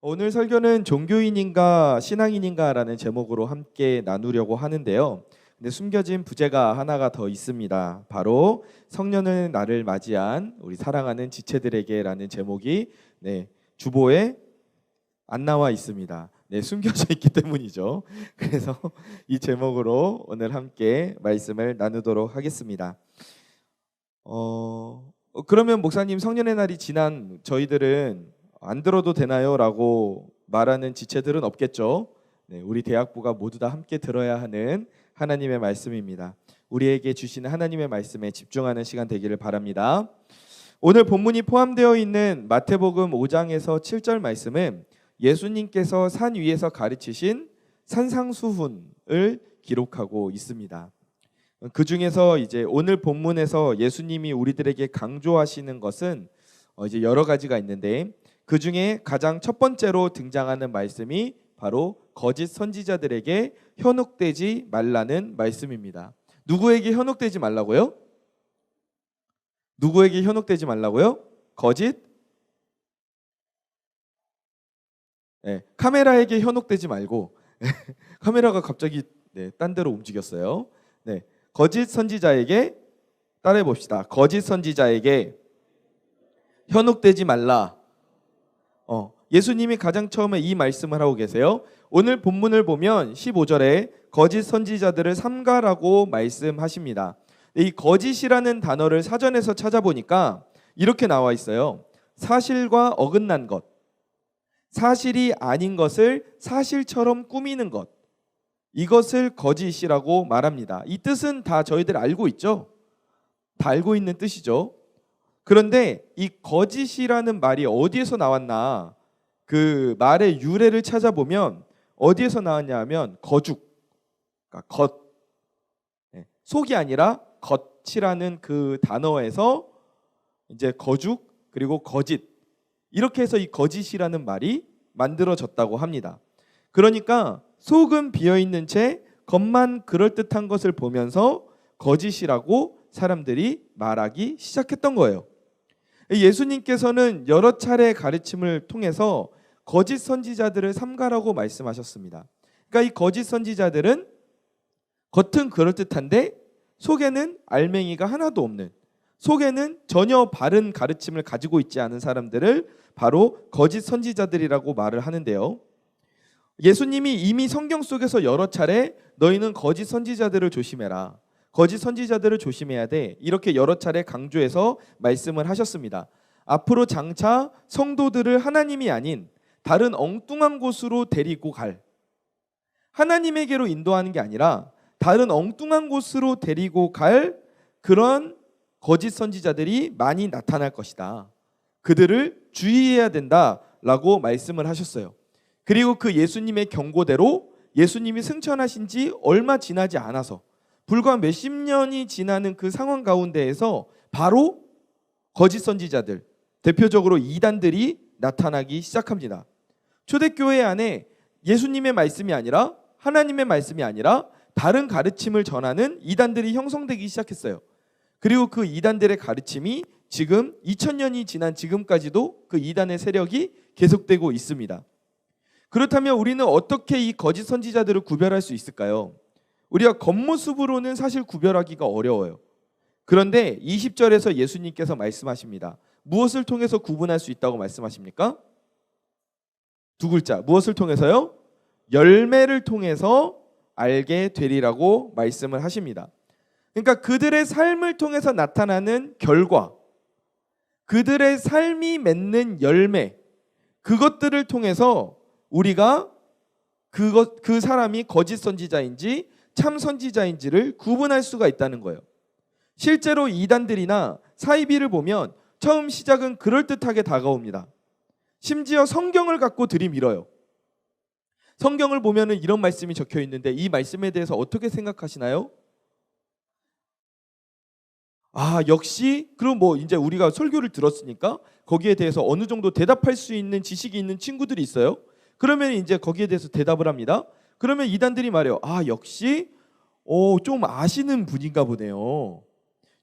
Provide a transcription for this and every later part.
오늘 설교는 종교인인가 신앙인인가라는 제목으로 함께 나누려고 하는데요. 근데 숨겨진 부제가 하나가 더 있습니다. 바로 성년의 날을 맞이한 우리 사랑하는 지체들에게라는 제목이 주보에 안 나와 있습니다. 숨겨져 있기 때문이죠. 그래서 이 제목으로 오늘 함께 말씀을 나누도록 하겠습니다. 그러면 목사님, 성년의 날이 지난 저희들은 안 들어도 되나요? 라고 말하는 지체들은 없겠죠. 우리 대학부가 모두 다 함께 들어야 하는 하나님의 말씀입니다. 우리에게 주시는 하나님의 말씀에 집중하는 시간 되기를 바랍니다. 오늘 본문이 포함되어 있는 마태복음 5장에서 7절 말씀은 예수님께서 산 위에서 가르치신 산상수훈을 기록하고 있습니다. 그 중에서 이제 오늘 본문에서 예수님이 우리들에게 강조하시는 것은 이제 여러 가지가 있는데, 그 중에 가장 첫 번째로 등장하는 말씀이 바로 거짓 선지자들에게 현혹되지 말라는 말씀입니다. 누구에게 현혹되지 말라고요? 누구에게 현혹되지 말라고요? 거짓? 카메라에게 현혹되지 말고 카메라가 갑자기 딴 데로 움직였어요. 거짓 선지자에게 따라해 봅시다. 거짓 선지자에게 현혹되지 말라. 예수님이 가장 처음에 이 말씀을 하고 계세요. 오늘 본문을 보면 15절에 거짓 선지자들을 삼가라고 말씀하십니다. 이 거짓이라는 단어를 사전에서 찾아보니까 이렇게 나와 있어요. 사실과 어긋난 것, 사실이 아닌 것을 사실처럼 꾸미는 것, 이것을 거짓이라고 말합니다. 이 뜻은 다 저희들 알고 있죠? 다 알고 있는 뜻이죠. 그런데 이 거짓이라는 말이 어디에서 나왔나, 그 말의 유래를 찾아보면 어디에서 나왔냐 하면 거죽, 그러니까 겉, 속이 아니라 겉이라는 그 단어에서 이제 거죽 그리고 거짓, 이렇게 해서 이 거짓이라는 말이 만들어졌다고 합니다. 그러니까 속은 비어있는 채 겉만 그럴듯한 것을 보면서 거짓이라고 사람들이 말하기 시작했던 거예요. 예수님께서는 여러 차례 가르침을 통해서 거짓 선지자들을 삼가라고 말씀하셨습니다. 그러니까 이 거짓 선지자들은 겉은 그럴듯한데 속에는 알맹이가 하나도 없는, 속에는 전혀 바른 가르침을 가지고 있지 않은 사람들을 바로 거짓 선지자들이라고 말을 하는데요. 예수님이 이미 성경 속에서 여러 차례 너희는 거짓 선지자들을 조심해라, 거짓 선지자들을 조심해야 돼, 이렇게 여러 차례 강조해서 말씀을 하셨습니다. 앞으로 장차 성도들을 하나님이 아닌 다른 엉뚱한 곳으로 데리고 갈, 하나님에게로 인도하는 게 아니라 다른 엉뚱한 곳으로 데리고 갈 그런 거짓 선지자들이 많이 나타날 것이다. 그들을 주의해야 된다라고 말씀을 하셨어요. 그리고 그 예수님의 경고대로 예수님이 승천하신 지 얼마 지나지 않아서 불과 몇십 년이 지나는 그 상황 가운데에서 바로 거짓 선지자들, 대표적으로 이단들이 나타나기 시작합니다. 초대교회 안에 예수님의 말씀이 아니라, 하나님의 말씀이 아니라 다른 가르침을 전하는 이단들이 형성되기 시작했어요. 그리고 그 이단들의 가르침이 지금 2000년이 지난 지금까지도 그 이단의 세력이 계속되고 있습니다. 그렇다면 우리는 어떻게 이 거짓 선지자들을 구별할 수 있을까요? 우리가 겉모습으로는 사실 구별하기가 어려워요. 그런데 20절에서 예수님께서 말씀하십니다. 무엇을 통해서 구분할 수 있다고 말씀하십니까? 두 글자, 무엇을 통해서요? 열매를 통해서 알게 되리라고 말씀을 하십니다. 그러니까 그들의 삶을 통해서 나타나는 결과, 그들의 삶이 맺는 열매, 그것들을 통해서 우리가 그 사람이 거짓 선지자인지 참 선지자인지를 구분할 수가 있다는 거예요. 실제로 이단들이나 사이비를 보면 처음 시작은 그럴듯하게 다가옵니다. 심지어 성경을 갖고 들이밀어요. 성경을 보면은 이런 말씀이 적혀 있는데 이 말씀에 대해서 어떻게 생각하시나요? 역시 그럼 이제 우리가 설교를 들었으니까 거기에 대해서 어느 정도 대답할 수 있는 지식이 있는 친구들이 있어요. 그러면 이제 거기에 대해서 대답을 합니다. 그러면 이단들이 말해요. 역시 좀 아시는 분인가 보네요.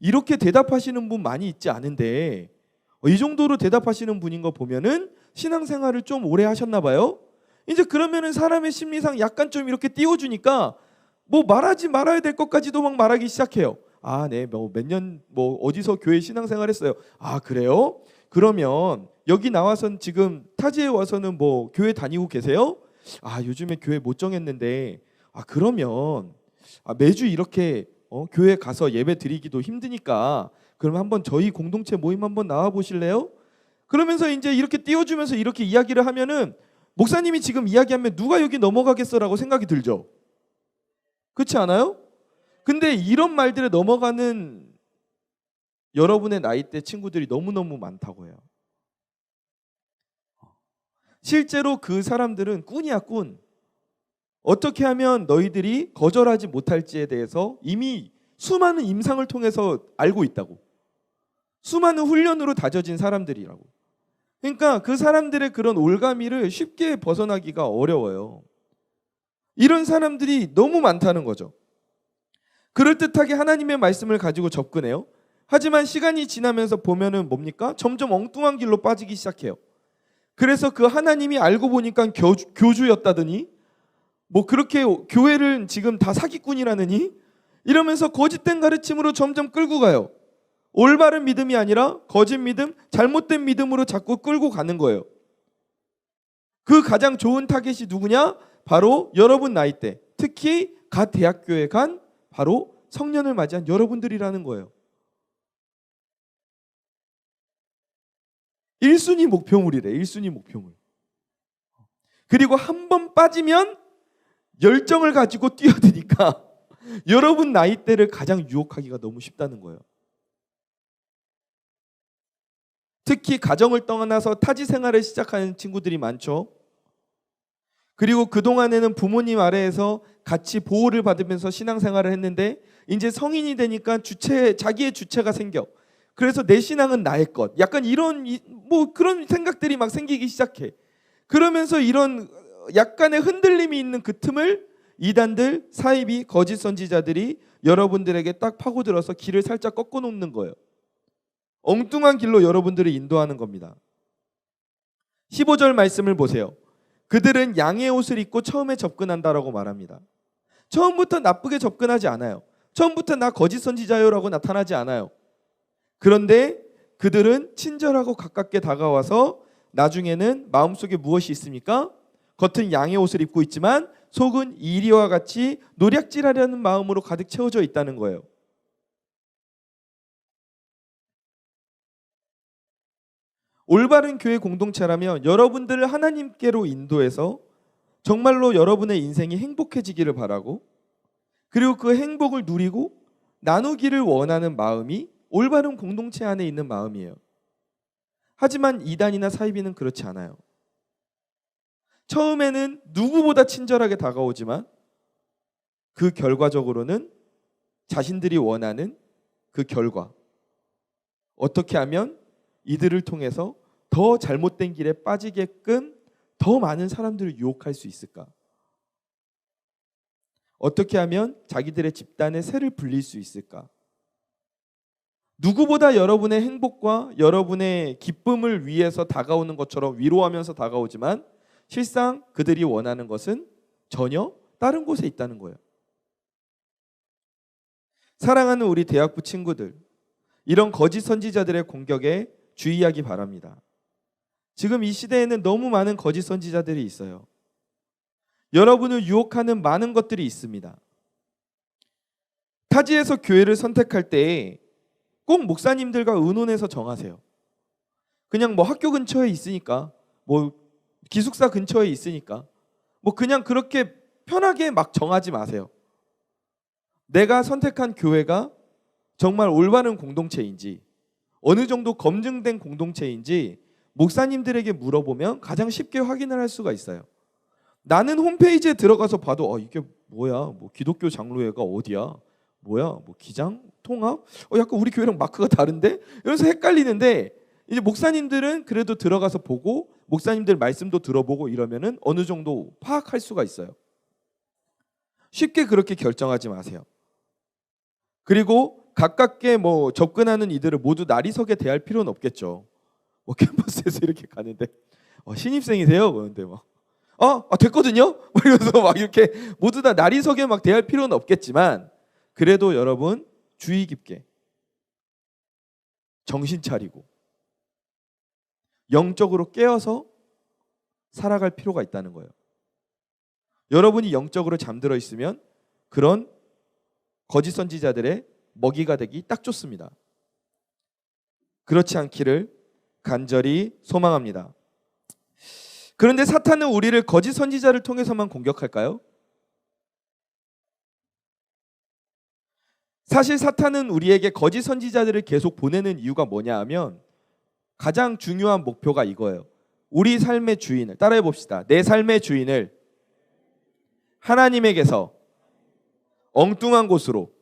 이렇게 대답하시는 분 많이 있지 않은데 이 정도로 대답하시는 분인 거 보면은 신앙생활을 좀 오래 하셨나 봐요. 이제 그러면은 사람의 심리상 약간 좀 이렇게 띄워주니까 뭐 말하지 말아야 될 것까지도 막 말하기 시작해요. 아, 네, 뭐 몇 년 뭐 어디서 교회 신앙생활 했어요. 아, 그래요? 그러면 여기 나와선 지금 타지에 와서는 뭐 교회 다니고 계세요? 아, 요즘에 교회 못 정했는데, 아, 그러면 매주 이렇게 교회 가서 예배 드리기도 힘드니까 그럼 한번 저희 공동체 모임 한번 나와 보실래요? 그러면서 이제 이렇게 띄워주면서 이렇게 이야기를 하면은 목사님이 지금 이야기하면 누가 여기 넘어가겠어라고 생각이 들죠. 그렇지 않아요? 근데 이런 말들에 넘어가는 여러분의 나이대 친구들이 너무너무 많다고 해요. 실제로 그 사람들은 꾼이야, 꾼. 어떻게 하면 너희들이 거절하지 못할지에 대해서 이미 수많은 임상을 통해서 알고 있다고. 수많은 훈련으로 다져진 사람들이라고. 그러니까 그 사람들의 그런 올가미를 쉽게 벗어나기가 어려워요. 이런 사람들이 너무 많다는 거죠. 그럴듯하게 하나님의 말씀을 가지고 접근해요. 하지만 시간이 지나면서 보면은 뭡니까? 점점 엉뚱한 길로 빠지기 시작해요. 그래서 그 하나님이 알고 보니까 교주였다더니 뭐 그렇게 교회를 지금 다 사기꾼이라느니 이러면서 거짓된 가르침으로 점점 끌고 가요. 올바른 믿음이 아니라 거짓 믿음, 잘못된 믿음으로 자꾸 끌고 가는 거예요. 그 가장 좋은 타겟이 누구냐? 바로 여러분 나이대, 특히 갓 대학교에 간 바로 성년을 맞이한 여러분들이라는 거예요. 1순위 목표물이래. 1순위 목표물. 그리고 한 번 빠지면 열정을 가지고 뛰어드니까 여러분 나이대를 가장 유혹하기가 너무 쉽다는 거예요. 특히 가정을 떠나서 타지 생활을 시작하는 친구들이 많죠. 그리고 그동안에는 부모님 아래에서 같이 보호를 받으면서 신앙생활을 했는데 이제 성인이 되니까 자기의 주체가 생겨. 그래서 내 신앙은 나의 것. 약간 이런 뭐 그런 생각들이 막 생기기 시작해. 그러면서 이런 약간의 흔들림이 있는 그 틈을 이단들, 사이비, 거짓 선지자들이 여러분들에게 딱 파고들어서 길을 살짝 꺾어 놓는 거예요. 엉뚱한 길로 여러분들을 인도하는 겁니다. 15절 말씀을 보세요. 그들은 양의 옷을 입고 처음에 접근한다라고 말합니다. 처음부터 나쁘게 접근하지 않아요. 처음부터 나 거짓 선지자요라고 나타나지 않아요. 그런데 그들은 친절하고 가깝게 다가와서 나중에는 마음속에 무엇이 있습니까? 겉은 양의 옷을 입고 있지만 속은 이리와 같이 노략질하려는 마음으로 가득 채워져 있다는 거예요. 올바른 교회 공동체라면 여러분들을 하나님께로 인도해서 정말로 여러분의 인생이 행복해지기를 바라고 그리고 그 행복을 누리고 나누기를 원하는 마음이 올바른 공동체 안에 있는 마음이에요. 하지만 이단이나 사이비는 그렇지 않아요. 처음에는 누구보다 친절하게 다가오지만 그 결과적으로는 자신들이 원하는 그 결과 어떻게 하면 이들을 통해서 더 잘못된 길에 빠지게끔 더 많은 사람들을 유혹할 수 있을까? 어떻게 하면 자기들의 집단의 새를 불릴 수 있을까? 누구보다 여러분의 행복과 여러분의 기쁨을 위해서 다가오는 것처럼 위로하면서 다가오지만 실상 그들이 원하는 것은 전혀 다른 곳에 있다는 거예요. 사랑하는 우리 대학부 친구들, 이런 거짓 선지자들의 공격에 주의하기 바랍니다. 지금 이 시대에는 너무 많은 거짓 선지자들이 있어요. 여러분을 유혹하는 많은 것들이 있습니다. 타지에서 교회를 선택할 때 꼭 목사님들과 의논해서 정하세요. 그냥 뭐 학교 근처에 있으니까, 뭐 기숙사 근처에 있으니까, 뭐 그냥 그렇게 편하게 막 정하지 마세요. 내가 선택한 교회가 정말 올바른 공동체인지, 어느 정도 검증된 공동체인지 목사님들에게 물어보면 가장 쉽게 확인을 할 수가 있어요. 나는 홈페이지에 들어가서 봐도 이게 뭐야? 뭐 기독교 장로회가 어디야? 뭐야? 뭐 기장? 통합? 약간 우리 교회랑 마크가 다른데? 이러면서 헷갈리는데 이제 목사님들은 그래도 들어가서 보고 목사님들 말씀도 들어보고 이러면은 어느 정도 파악할 수가 있어요. 쉽게 그렇게 결정하지 마세요. 그리고 가깝게 뭐 접근하는 이들을 모두 나리석에 대할 필요는 없겠죠. 뭐 캠퍼스에서 이렇게 가는데 신입생이세요? 그런데 막 됐거든요. 막 이러면서 막 이렇게 모두 다 나리석에 막 대할 필요는 없겠지만 그래도 여러분 주의 깊게 정신 차리고 영적으로 깨어서 살아갈 필요가 있다는 거예요. 여러분이 영적으로 잠들어 있으면 그런 거짓 선지자들의 먹이가 되기 딱 좋습니다. 그렇지 않기를 간절히 소망합니다. 그런데 사탄은 우리를 거짓 선지자를 통해서만 공격할까요? 사실 사탄은 우리에게 거짓 선지자들을 계속 보내는 이유가 뭐냐 하면 가장 중요한 목표가 이거예요. 우리 삶의 주인을 따라해 봅시다. 내 삶의 주인을 하나님에게서 엉뚱한 곳으로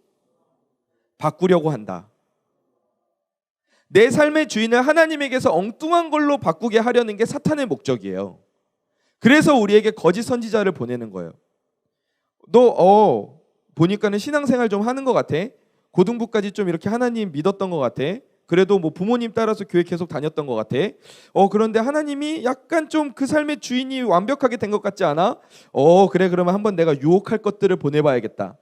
바꾸려고 한다. 내 삶의 주인을 하나님에게서 엉뚱한 걸로 바꾸게 하려는 게 사탄의 목적이에요. 그래서 우리에게 거짓 선지자를 보내는 거예요. 너 보니까는 신앙생활 좀 하는 것 같아. 고등부까지 좀 이렇게 하나님 믿었던 것 같아. 그래도 뭐 부모님 따라서 교회 계속 다녔던 것 같아. 그런데 하나님이 약간 좀 그 삶의 주인이 완벽하게 된 것 같지 않아? 그래, 그러면 한번 내가 유혹할 것들을 보내봐야겠다.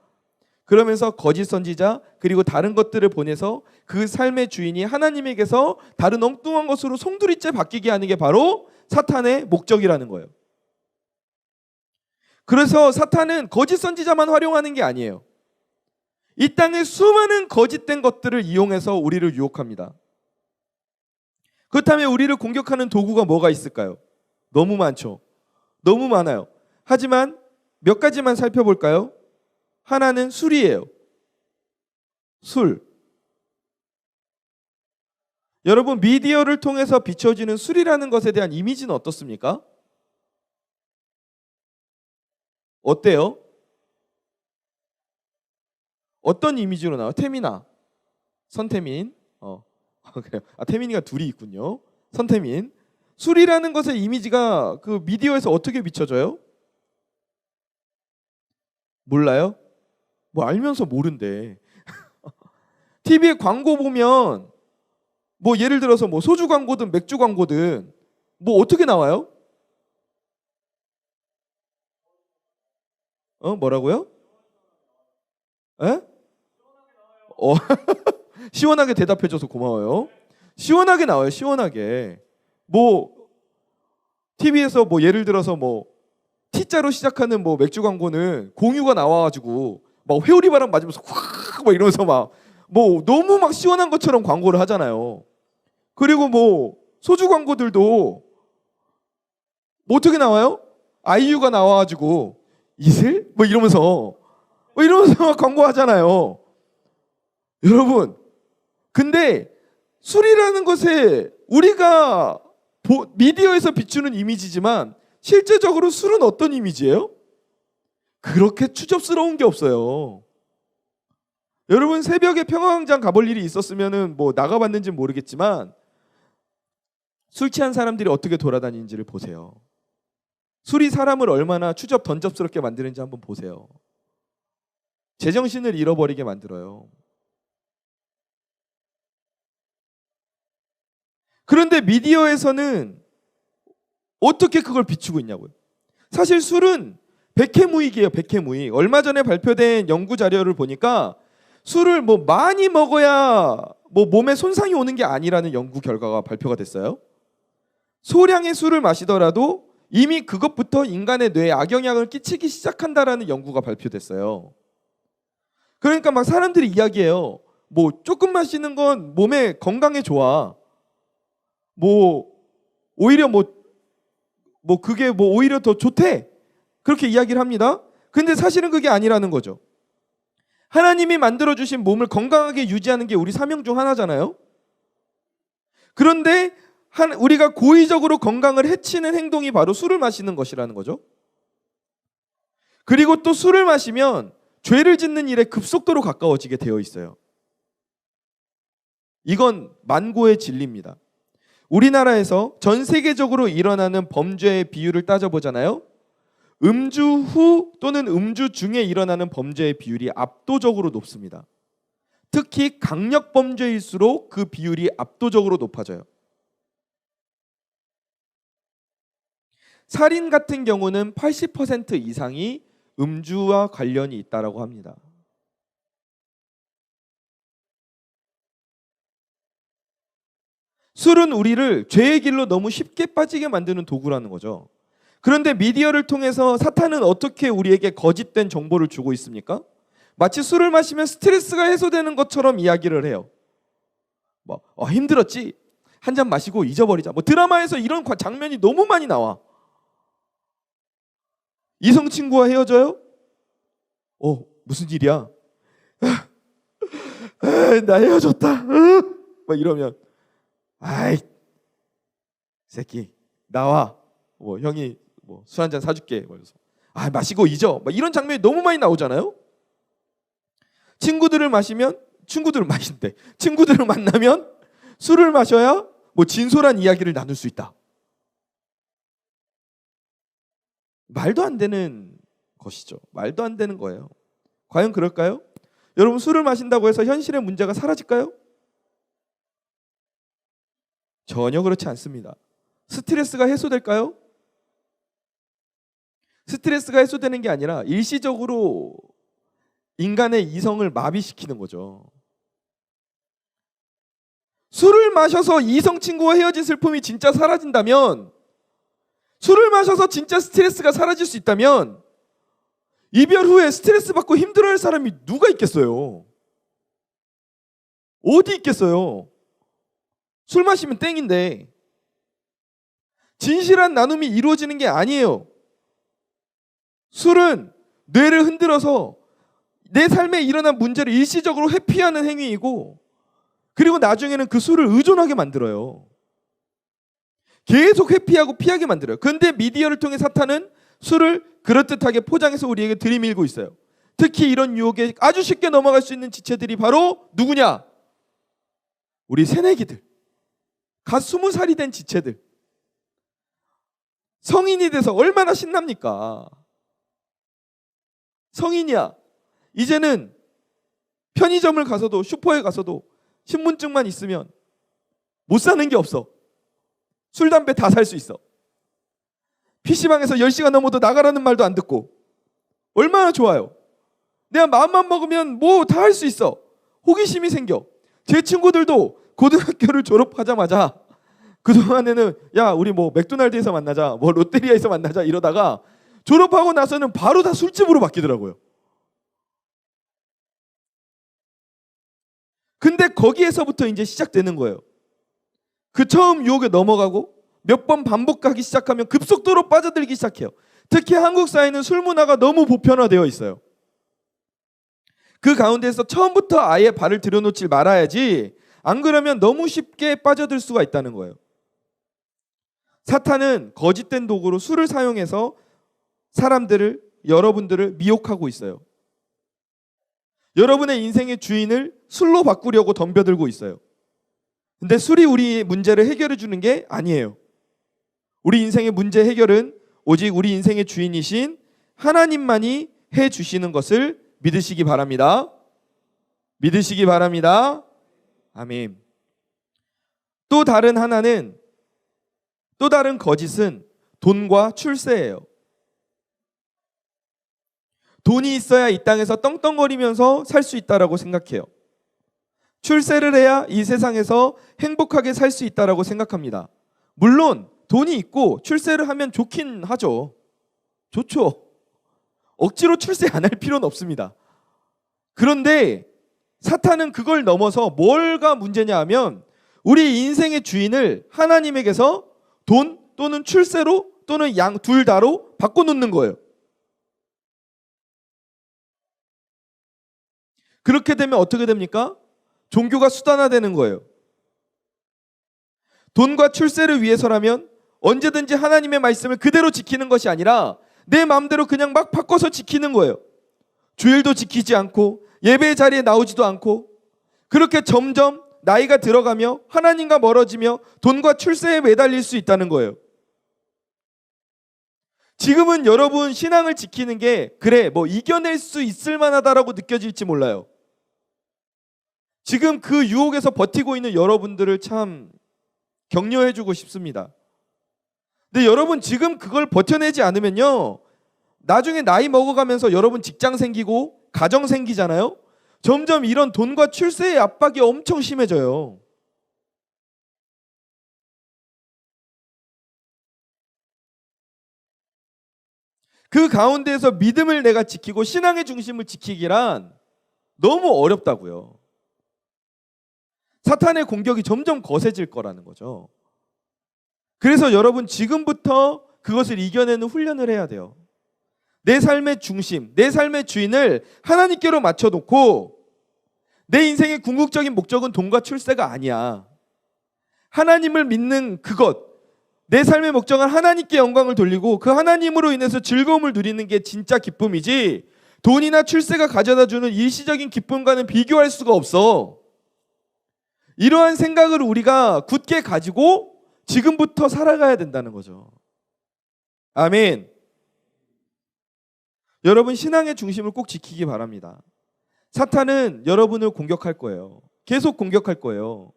그러면서 거짓 선지자 그리고 다른 것들을 보내서 그 삶의 주인이 하나님에게서 다른 엉뚱한 것으로 송두리째 바뀌게 하는 게 바로 사탄의 목적이라는 거예요. 그래서 사탄은 거짓 선지자만 활용하는 게 아니에요. 이 땅에 수많은 거짓된 것들을 이용해서 우리를 유혹합니다. 그렇다면 우리를 공격하는 도구가 뭐가 있을까요? 너무 많죠. 너무 많아요. 하지만 몇 가지만 살펴볼까요? 하나는 술이에요. 술. 여러분, 미디어를 통해서 비춰지는 술이라는 것에 대한 이미지는 어떻습니까? 어때요? 어떤 이미지로 나와요? 태민아, 선태민. 그래요. 태민이가 둘이 있군요. 선태민. 술이라는 것의 이미지가 그 미디어에서 어떻게 비춰져요? 몰라요? 뭐 알면서 모른대. TV에 광고 보면 뭐 예를 들어서 뭐 소주 광고든 맥주 광고든 뭐 어떻게 나와요? 뭐라고요? 에? 시원하게 대답해줘서 고마워요. 시원하게 나와요. 시원하게. 뭐 TV에서 뭐 예를 들어서 뭐 T자로 시작하는 뭐 맥주 광고는 공유가 나와가지고 막 회오리 바람 맞으면서 확 막 이러면서 막 뭐 너무 막 시원한 것처럼 광고를 하잖아요. 그리고 뭐 소주 광고들도 뭐 어떻게 나와요? 아이유가 나와가지고 이슬 뭐 이러면서 막 광고하잖아요. 여러분, 근데 술이라는 것에 우리가 미디어에서 비추는 이미지지만 실제적으로 술은 어떤 이미지예요? 그렇게 추접스러운 게 없어요. 여러분, 새벽에 평화광장 가볼 일이 있었으면 뭐 나가봤는지는 모르겠지만 술 취한 사람들이 어떻게 돌아다니는지를 보세요. 술이 사람을 얼마나 추접 던접스럽게 만드는지 한번 보세요. 제정신을 잃어버리게 만들어요. 그런데 미디어에서는 어떻게 그걸 비추고 있냐고요. 사실 술은 백해무익이에요. 백해무익. 얼마 전에 발표된 연구 자료를 보니까 술을 뭐 많이 먹어야 뭐 몸에 손상이 오는 게 아니라는 연구 결과가 발표가 됐어요. 소량의 술을 마시더라도 이미 그것부터 인간의 뇌에 악영향을 끼치기 시작한다라는 연구가 발표됐어요. 그러니까 막 사람들이 이야기해요. 뭐 조금 마시는 건 몸에 건강에 좋아. 뭐 오히려 뭐 그게 뭐 오히려 더 좋대. 그렇게 이야기를 합니다. 근데 사실은 그게 아니라는 거죠. 하나님이 만들어주신 몸을 건강하게 유지하는 게 우리 사명 중 하나잖아요. 그런데 우리가 고의적으로 건강을 해치는 행동이 바로 술을 마시는 것이라는 거죠. 그리고 또 술을 마시면 죄를 짓는 일에 급속도로 가까워지게 되어 있어요. 이건 만고의 진리입니다. 우리나라에서 전 세계적으로 일어나는 범죄의 비율을 따져보잖아요. 음주 후 또는 음주 중에 일어나는 범죄의 비율이 압도적으로 높습니다. 특히 강력 범죄일수록 그 비율이 압도적으로 높아져요. 살인 같은 경우는 80% 이상이 음주와 관련이 있다라고 합니다. 술은 우리를 죄의 길로 너무 쉽게 빠지게 만드는 도구라는 거죠. 그런데 미디어를 통해서 사탄은 어떻게 우리에게 거짓된 정보를 주고 있습니까? 마치 술을 마시면 스트레스가 해소되는 것처럼 이야기를 해요. 힘들었지? 한 잔 마시고 잊어버리자. 드라마에서 이런 장면이 너무 많이 나와. 이성 친구와 헤어져요? 무슨 일이야? 나 헤어졌다. 이러면 아이 새끼 나와. 형이 술 한 잔 사줄게. 그래서 마시고 잊어. 이런 장면이 너무 많이 나오잖아요. 친구들을 만나면 술을 마셔야 진솔한 이야기를 나눌 수 있다. 말도 안 되는 것이죠. 말도 안 되는 거예요. 과연 그럴까요? 여러분, 술을 마신다고 해서 현실의 문제가 사라질까요? 전혀 그렇지 않습니다. 스트레스가 해소될까요? 스트레스가 해소되는 게 아니라 일시적으로 인간의 이성을 마비시키는 거죠. 술을 마셔서 이성 친구와 헤어진 슬픔이 진짜 사라진다면, 술을 마셔서 진짜 스트레스가 사라질 수 있다면 이별 후에 스트레스 받고 힘들어할 사람이 누가 있겠어요? 어디 있겠어요? 술 마시면 땡인데. 진실한 나눔이 이루어지는 게 아니에요. 술은 뇌를 흔들어서 내 삶에 일어난 문제를 일시적으로 회피하는 행위이고, 그리고 나중에는 그 술을 의존하게 만들어요. 계속 회피하고 피하게 만들어요. 그런데 미디어를 통해 사탄은 술을 그럴듯하게 포장해서 우리에게 들이밀고 있어요. 특히 이런 유혹에 아주 쉽게 넘어갈 수 있는 지체들이 바로 누구냐? 우리 새내기들, 갓 20살이 된 지체들. 성인이 돼서 얼마나 신납니까? 성인이야. 이제는 편의점을 가서도, 슈퍼에 가서도 신분증만 있으면 못 사는 게 없어. 술, 담배 다 살 수 있어. PC방에서 10시간 넘어도 나가라는 말도 안 듣고. 얼마나 좋아요. 내가 마음만 먹으면 다 할 수 있어. 호기심이 생겨. 제 친구들도 고등학교를 졸업하자마자 그동안에는 우리 맥도날드에서 만나자, 롯데리아에서 만나자 이러다가 졸업하고 나서는 바로 다 술집으로 바뀌더라고요. 근데 거기에서부터 이제 시작되는 거예요. 그 처음 유혹에 넘어가고 몇 번 반복하기 시작하면 급속도로 빠져들기 시작해요. 특히 한국 사회는 술 문화가 너무 보편화되어 있어요. 그 가운데서 처음부터 아예 발을 들여놓지 말아야지, 안 그러면 너무 쉽게 빠져들 수가 있다는 거예요. 사탄은 거짓된 도구로 술을 사용해서 여러분들을 미혹하고 있어요. 여러분의 인생의 주인을 술로 바꾸려고 덤벼들고 있어요. 근데 술이 우리 문제를 해결해 주는 게 아니에요. 우리 인생의 문제 해결은 오직 우리 인생의 주인이신 하나님만이 해 주시는 것을 믿으시기 바랍니다. 믿으시기 바랍니다. 아멘. 또 다른 거짓은 돈과 출세예요. 돈이 있어야 이 땅에서 떵떵거리면서 살 수 있다라고 생각해요. 출세를 해야 이 세상에서 행복하게 살 수 있다라고 생각합니다. 물론 돈이 있고 출세를 하면 좋긴 하죠. 좋죠. 억지로 출세 안 할 필요는 없습니다. 그런데 사탄은 그걸 넘어서 뭐가 문제냐 하면, 우리 인생의 주인을 하나님에게서 돈 또는 출세로 또는 양 둘 다로 바꿔놓는 거예요. 그렇게 되면 어떻게 됩니까? 종교가 수단화되는 거예요. 돈과 출세를 위해서라면 언제든지 하나님의 말씀을 그대로 지키는 것이 아니라 내 마음대로 그냥 막 바꿔서 지키는 거예요. 주일도 지키지 않고 예배의 자리에 나오지도 않고, 그렇게 점점 나이가 들어가며 하나님과 멀어지며 돈과 출세에 매달릴 수 있다는 거예요. 지금은 여러분 신앙을 지키는 게 이겨낼 수 있을 만하다라고 느껴질지 몰라요. 지금 그 유혹에서 버티고 있는 여러분들을 참 격려해주고 싶습니다. 근데 여러분 지금 그걸 버텨내지 않으면요, 나중에 나이 먹어가면서 여러분 직장 생기고 가정 생기잖아요. 점점 이런 돈과 출세의 압박이 엄청 심해져요. 그 가운데에서 믿음을 내가 지키고 신앙의 중심을 지키기란 너무 어렵다고요. 사탄의 공격이 점점 거세질 거라는 거죠. 그래서 여러분 지금부터 그것을 이겨내는 훈련을 해야 돼요. 내 삶의 중심, 내 삶의 주인을 하나님께로 맞춰놓고 내 인생의 궁극적인 목적은 돈과 출세가 아니야. 하나님을 믿는 그것, 내 삶의 목적은 하나님께 영광을 돌리고 그 하나님으로 인해서 즐거움을 누리는 게 진짜 기쁨이지, 돈이나 출세가 가져다주는 일시적인 기쁨과는 비교할 수가 없어. 이러한 생각을 우리가 굳게 가지고 지금부터 살아가야 된다는 거죠. 아멘. 여러분 신앙의 중심을 꼭 지키기 바랍니다. 사탄은 여러분을 공격할 거예요. 계속 공격할 거예요.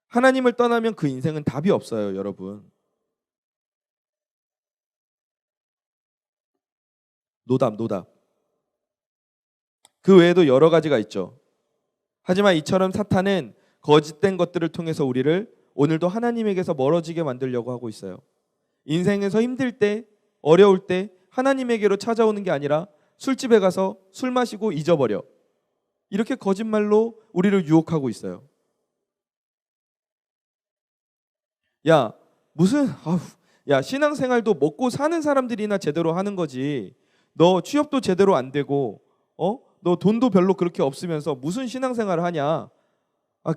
하나님을 떠나면 그 인생은 답이 없어요, 여러분. 노답. 그 외에도 여러 가지가 있죠. 하지만 이처럼 사탄은 거짓된 것들을 통해서 우리를 오늘도 하나님에게서 멀어지게 만들려고 하고 있어요. 인생에서 힘들 때, 어려울 때 하나님에게로 찾아오는 게 아니라 술집에 가서 술 마시고 잊어버려. 이렇게 거짓말로 우리를 유혹하고 있어요. 야, 신앙생활도 먹고 사는 사람들이나 제대로 하는 거지. 너 취업도 제대로 안 되고, 너 돈도 별로 그렇게 없으면서 무슨 신앙생활을 하냐?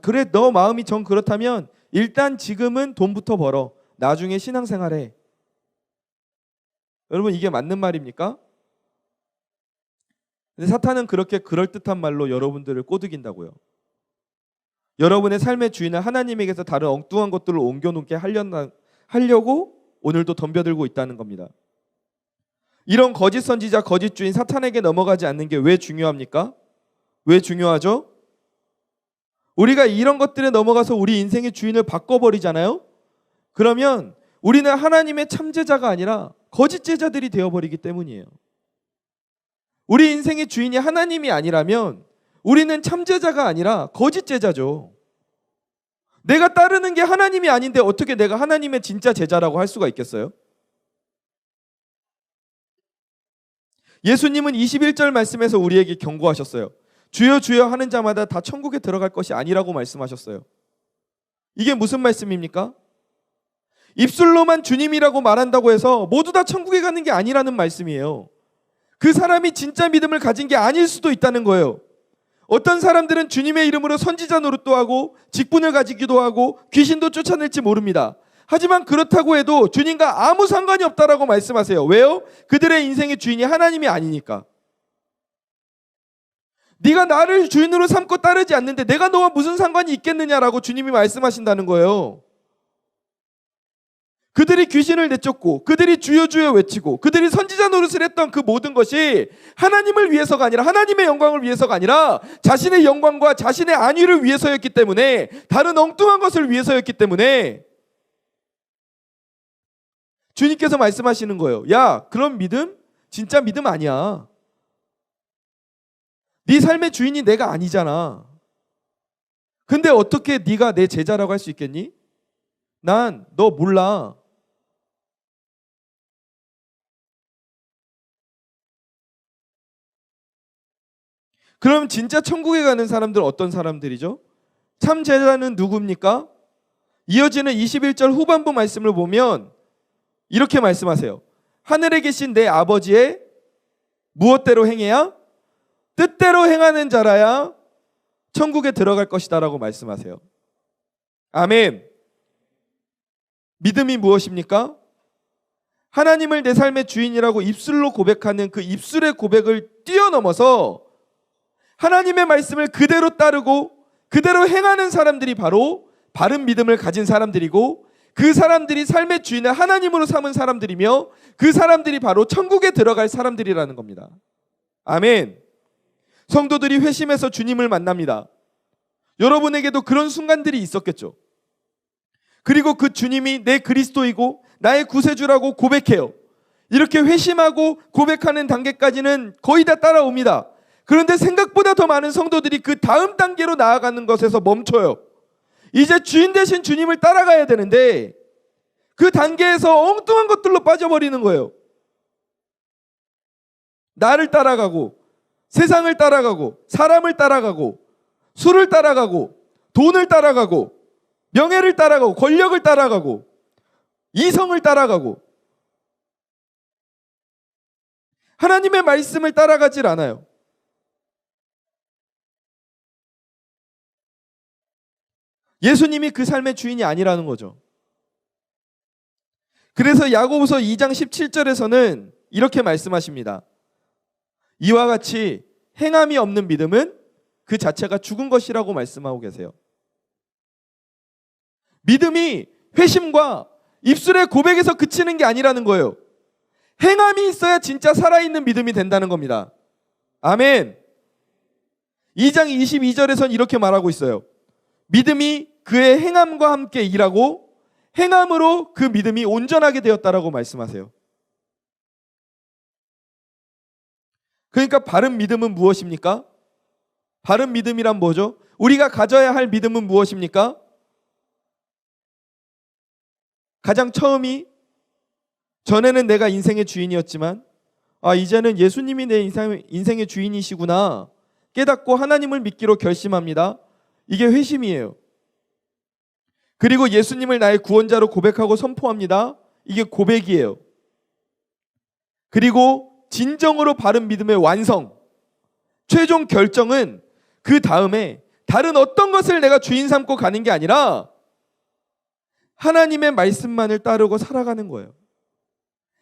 그래, 너 마음이 정 그렇다면 일단 지금은 돈부터 벌어. 나중에 신앙생활해. 여러분 이게 맞는 말입니까? 근데 사탄은 그렇게 그럴듯한 말로 여러분들을 꼬드긴다고요. 여러분의 삶의 주인을 하나님에게서 다른 엉뚱한 것들을 옮겨놓게 하려고 오늘도 덤벼들고 있다는 겁니다. 이런 거짓 선지자, 거짓 주인 사탄에게 넘어가지 않는 게 왜 중요합니까? 왜 중요하죠? 우리가 이런 것들에 넘어가서 우리 인생의 주인을 바꿔버리잖아요. 그러면 우리는 하나님의 참제자가 아니라 거짓 제자들이 되어버리기 때문이에요. 우리 인생의 주인이 하나님이 아니라면 우리는 참제자가 아니라 거짓 제자죠. 내가 따르는 게 하나님이 아닌데 어떻게 내가 하나님의 진짜 제자라고 할 수가 있겠어요? 예수님은 21절 말씀에서 우리에게 경고하셨어요. 주여 주여 하는 자마다 다 천국에 들어갈 것이 아니라고 말씀하셨어요. 이게 무슨 말씀입니까? 입술로만 주님이라고 말한다고 해서 모두 다 천국에 가는 게 아니라는 말씀이에요. 그 사람이 진짜 믿음을 가진 게 아닐 수도 있다는 거예요. 어떤 사람들은 주님의 이름으로 선지자 노릇도 하고 직분을 가지기도 하고 귀신도 쫓아낼지 모릅니다. 하지만 그렇다고 해도 주님과 아무 상관이 없다라고 말씀하세요. 왜요? 그들의 인생의 주인이 하나님이 아니니까. 네가 나를 주인으로 삼고 따르지 않는데 내가 너와 무슨 상관이 있겠느냐라고 주님이 말씀하신다는 거예요. 그들이 귀신을 내쫓고 그들이 주여 주여 외치고 그들이 선지자 노릇을 했던 그 모든 것이 하나님을 위해서가 아니라 하나님의 영광을 위해서가 아니라 자신의 영광과 자신의 안위를 위해서였기 때문에, 다른 엉뚱한 것을 위해서였기 때문에 주님께서 말씀하시는 거예요. 야, 그런 믿음 진짜 믿음 아니야. 네 삶의 주인이 내가 아니잖아. 근데 어떻게 네가 내 제자라고 할 수 있겠니? 난 너 몰라. 그럼 진짜 천국에 가는 사람들은 어떤 사람들이죠? 참 제자는 누굽니까? 이어지는 21절 후반부 말씀을 보면 이렇게 말씀하세요. 하늘에 계신 내 아버지의 무엇대로 행해야? 뜻대로 행하는 자라야 천국에 들어갈 것이다 라고 말씀하세요. 아멘. 믿음이 무엇입니까? 하나님을 내 삶의 주인이라고 입술로 고백하는 그 입술의 고백을 뛰어넘어서 하나님의 말씀을 그대로 따르고 그대로 행하는 사람들이 바로 바른 믿음을 가진 사람들이고, 그 사람들이 삶의 주인을 하나님으로 삼은 사람들이며 그 사람들이 바로 천국에 들어갈 사람들이라는 겁니다. 아멘. 성도들이 회심해서 주님을 만납니다. 여러분에게도 그런 순간들이 있었겠죠. 그리고 그 주님이 내 그리스도이고 나의 구세주라고 고백해요. 이렇게 회심하고 고백하는 단계까지는 거의 다 따라옵니다. 그런데 생각보다 더 많은 성도들이 그 다음 단계로 나아가는 것에서 멈춰요. 이제 주인 되신 주님을 따라가야 되는데 그 단계에서 엉뚱한 것들로 빠져버리는 거예요. 나를 따라가고, 세상을 따라가고, 사람을 따라가고, 술을 따라가고, 돈을 따라가고, 명예를 따라가고, 권력을 따라가고, 이성을 따라가고, 하나님의 말씀을 따라가질 않아요. 예수님이 그 삶의 주인이 아니라는 거죠. 그래서 야고보서 2장 17절에서는 이렇게 말씀하십니다. 이와 같이 행함이 없는 믿음은 그 자체가 죽은 것이라고 말씀하고 계세요. 믿음이 회심과 입술의 고백에서 그치는 게 아니라는 거예요. 행함이 있어야 진짜 살아있는 믿음이 된다는 겁니다. 아멘. 2장 22절에서는 이렇게 말하고 있어요. 믿음이 그의 행함과 함께 일하고 행함으로 그 믿음이 온전하게 되었다라고 말씀하세요. 그러니까 바른 믿음은 무엇입니까? 바른 믿음이란 뭐죠? 우리가 가져야 할 믿음은 무엇입니까? 가장 처음이 전에는 내가 인생의 주인이었지만 이제는 예수님이 내 인생의 주인이시구나 깨닫고 하나님을 믿기로 결심합니다. 이게 회심이에요. 그리고 예수님을 나의 구원자로 고백하고 선포합니다. 이게 고백이에요. 그리고 진정으로 바른 믿음의 완성, 최종 결정은 그 다음에 다른 어떤 것을 내가 주인 삼고 가는 게 아니라 하나님의 말씀만을 따르고 살아가는 거예요.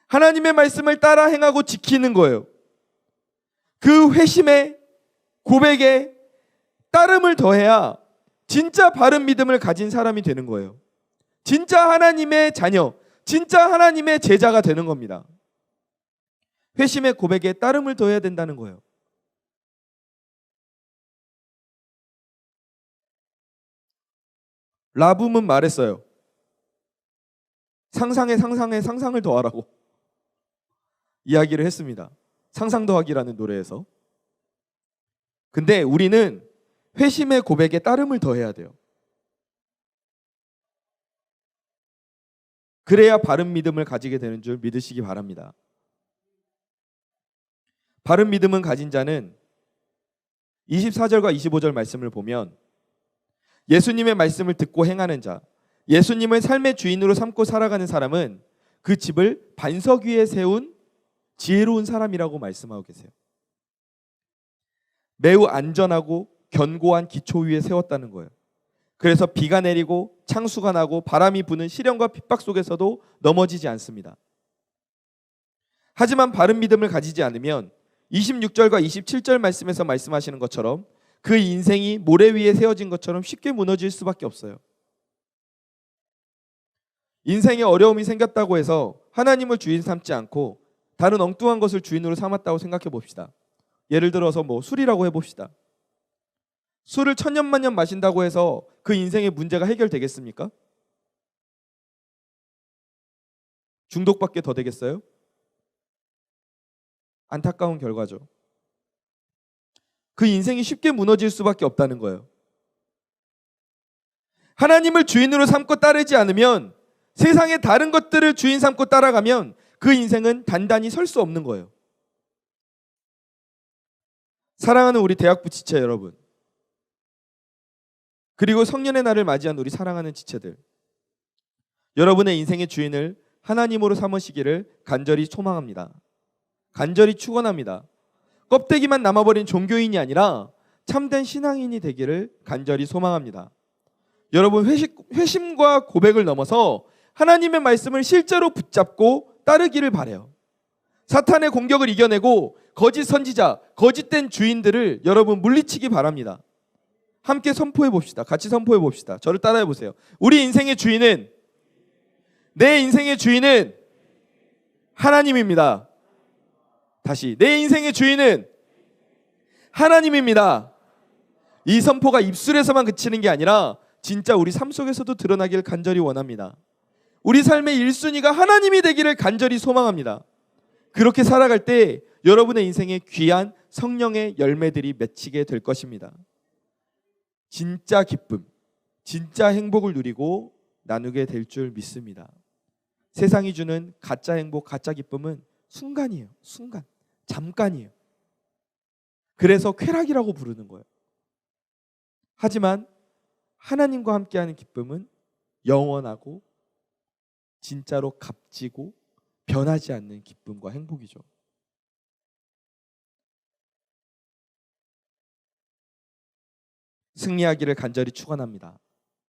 하나님의 말씀을 따라 행하고 지키는 거예요. 그 회심의 고백에 따름을 더해야 진짜 바른 믿음을 가진 사람이 되는 거예요. 진짜 하나님의 자녀, 진짜 하나님의 제자가 되는 겁니다. 회심의 고백에 따름을 더해야 된다는 거예요. 라붐은 말했어요. 상상을 더하라고 이야기를 했습니다. 상상 더하기라는 노래에서. 근데 우리는 회심의 고백에 따름을 더해야 돼요. 그래야 바른 믿음을 가지게 되는 줄 믿으시기 바랍니다. 바른 믿음은 가진 자는 24절과 25절 말씀을 보면 예수님의 말씀을 듣고 행하는 자, 예수님을 삶의 주인으로 삼고 살아가는 사람은 그 집을 반석 위에 세운 지혜로운 사람이라고 말씀하고 계세요. 매우 안전하고 견고한 기초 위에 세웠다는 거예요. 그래서 비가 내리고 창수가 나고 바람이 부는 시련과 핍박 속에서도 넘어지지 않습니다. 하지만 바른 믿음을 가지지 않으면 26절과 27절 말씀에서 말씀하시는 것처럼 그 인생이 모래 위에 세워진 것처럼 쉽게 무너질 수밖에 없어요. 인생에 어려움이 생겼다고 해서 하나님을 주인 삼지 않고 다른 엉뚱한 것을 주인으로 삼았다고 생각해 봅시다. 예를 들어서 술이라고 해봅시다. 술을 천년만년 마신다고 해서 그 인생의 문제가 해결되겠습니까? 중독밖에 더 되겠어요? 안타까운 결과죠. 그 인생이 쉽게 무너질 수밖에 없다는 거예요. 하나님을 주인으로 삼고 따르지 않으면, 세상의 다른 것들을 주인 삼고 따라가면 그 인생은 단단히 설 수 없는 거예요. 사랑하는 우리 대학부 지체 여러분, 그리고 성년의 날을 맞이한 우리 사랑하는 지체들, 여러분의 인생의 주인을 하나님으로 삼으시기를 간절히 소망합니다. 간절히 축원합니다. 껍데기만 남아버린 종교인이 아니라 참된 신앙인이 되기를 간절히 소망합니다. 여러분, 회심과 고백을 넘어서 하나님의 말씀을 실제로 붙잡고 따르기를 바라요. 사탄의 공격을 이겨내고 거짓 선지자, 거짓된 주인들을 여러분 물리치기 바랍니다. 함께 선포해 봅시다. 같이 선포해 봅시다. 저를 따라해 보세요. 우리 인생의 주인은, 내 인생의 주인은 하나님입니다. 다시, 내 인생의 주인은 하나님입니다. 이 선포가 입술에서만 그치는 게 아니라 진짜 우리 삶 속에서도 드러나길 간절히 원합니다. 우리 삶의 1순위가 하나님이 되기를 간절히 소망합니다. 그렇게 살아갈 때 여러분의 인생에 귀한 성령의 열매들이 맺히게 될 것입니다. 진짜 기쁨, 진짜 행복을 누리고 나누게 될 줄 믿습니다. 세상이 주는 가짜 행복, 가짜 기쁨은 순간이에요. 순간, 잠깐이에요. 그래서 쾌락이라고 부르는 거예요. 하지만 하나님과 함께하는 기쁨은 영원하고 진짜로 값지고 변하지 않는 기쁨과 행복이죠. 승리하기를 간절히 축원합니다.